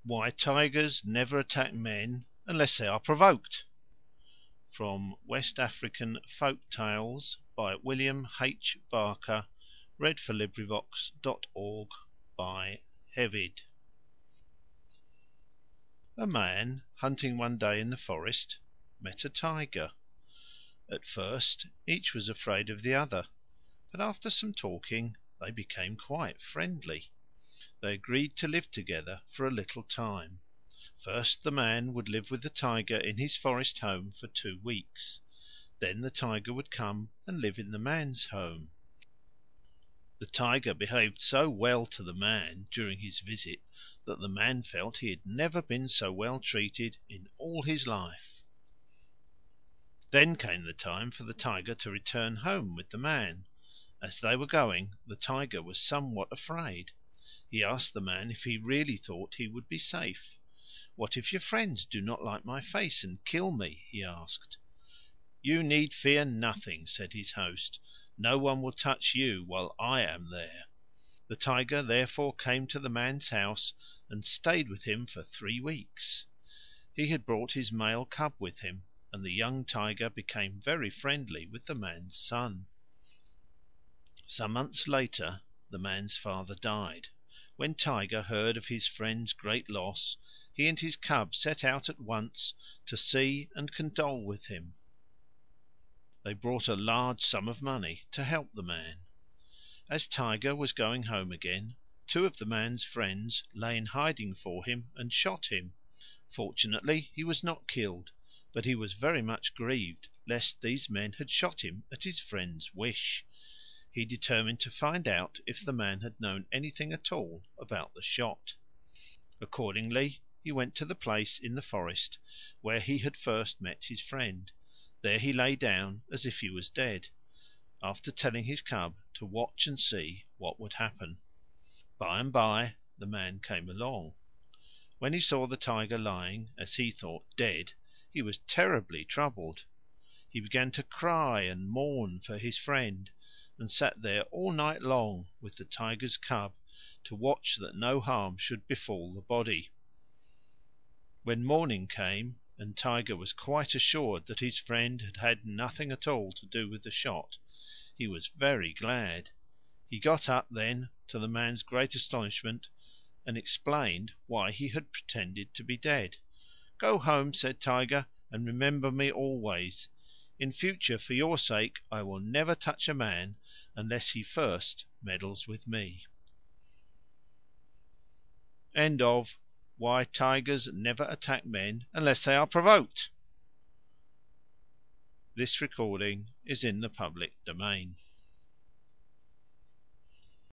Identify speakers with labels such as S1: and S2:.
S1: Why tigers never attack men unless they are provoked. From West African Folk Tales by William H. Barker. LibriVox.org by Hevid. A man, hunting one day in the forest, met a tiger. At first each was afraid of the other, but after some talking they became quite friendly. They agreed to live together for a little time. First the man would live with the tiger in his forest home for 2 weeks. Then the tiger would come and live in the man's home. The tiger behaved so well to the man during his visit that the man felt he had never been so well treated in all his life. Then came the time for the tiger to return home with the man. As they were going, the tiger was somewhat afraid. He asked the man if he really thought he would be safe. "What if your friends do not like my face and kill me?" he asked. "You need fear nothing," said his host. "No one will touch you while I am there." The tiger therefore came to the man's house and stayed with him for 3 weeks. He had brought his male cub with him, and the young tiger became very friendly with the man's son. Some months later the man's father died. When Tiger heard of his friend's great loss, he and his cub set out at once to see and condole with him. They brought a large sum of money to help the man. As Tiger was going home again, 2 of the man's friends lay in hiding for him and shot him. Fortunately he was not killed, but he was very much grieved lest these men had shot him at his friend's wish. He determined to find out if the man had known anything at all about the shot. Accordingly he went to the place in the forest where he had first met his friend. There he lay down as if he was dead, after telling his cub to watch and see what would happen. By and by the man came along. When he saw the tiger lying, as he thought, dead, he was terribly troubled. He began to cry and mourn for his friend, and sat there all night long with the tiger's cub to watch that no harm should befall the body. When morning came, and Tiger was quite assured that his friend had had nothing at all to do with the shot, he was very glad. He got up then, to the man's great astonishment, and explained why he had pretended to be dead. "Go home," said Tiger, "and remember me always. In future for your sake I will never touch a man unless he first meddles with me." End of Why Tigers Never Attack Men Unless They Are Provoked. This recording is in the public domain.